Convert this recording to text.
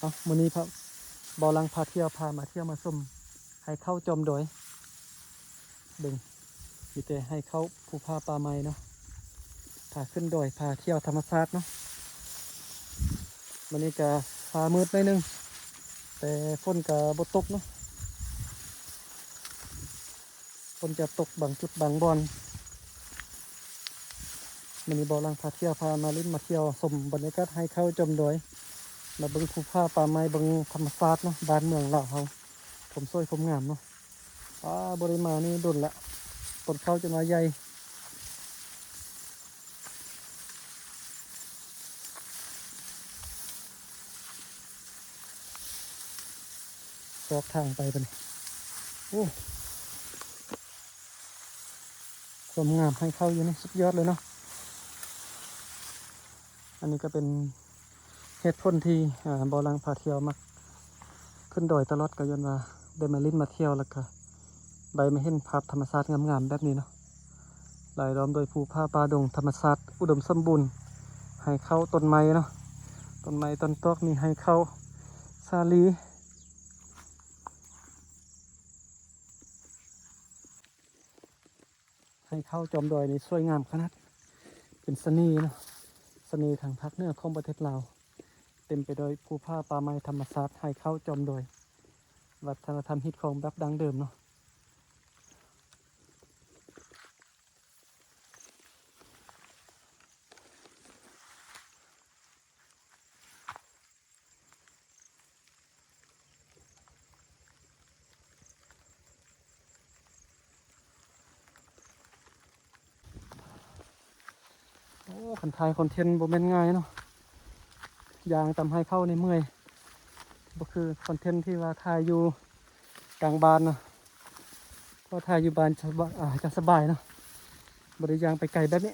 มื้อนี้ครับบอลังพาเที่ยวพามาเที่ยวมาชมให้เข้าจอมดอยเบิ่งมีแต่ให้เข้าภูผาป่าไม้เนาะพาขึ้นดอยพาเที่ยวธรรมชาติเนาะวันนี้ก็ฟ้ามืดหน่อยนึงแต่ฝนก็บ่ตกเนาะฝนจะตกบางจุดบางบอนวันนี้บอลังพาเที่ยวพามาลิ้นมาเที่ยวชมบรรยากาศให้เข้าจอมดอยมาเบิ่งภูผาป่าไม้เบิ่งธรรมชาติเนาะบ้านเมืองเราเขาผมสวยผมงามเนาะบริมานี่ดุนละต้นข้าวจะมาใหญ่ซอกทางไปเป็นโอ้ความงามให้เข้าอยู่นี่สุดยอดเลยเนาะอันนี้ก็เป็นเหตุผลที่บอลังพาเที่ยวมักขึ้นดอยตลอดก็ย้อนว่าได้มาลิ้นมาเที่ยวแล้วก็ได้มาเห็นภาพธรรมชาติงามๆแบบนี้เนาะรายล้อมโดยภูผาป่าดงธรรมชาติอุดมสมบูรณ์ให้เข้าต้นไม้เนาะต้นไม้ต้นตอกมีให้เข้าซาลีให้เข้าจอมดอยนี่สวยงามขนาดเป็นเสน่ห์เนาะเสน่ห์ทางภาคเหนือของประเทศลาวเต็มไปด้วยภูผาป่าไม้ธรรมชาติให้เข้าจอมดอยวัฒนธรรมฮิตของแบบดั้งเดิมเนาะโอ้คนไทยคอนเทนต์บ่แม่นง่ายเนาะยางตำให้เข้าในเมื่อยก็คือคอนเทนต์ที่ว่าถ่ายอยู่กลางบ้านเนาะก็ถ่ายอยู่บ้านจะสบายเนาะบริยางไปไกลแบบนี้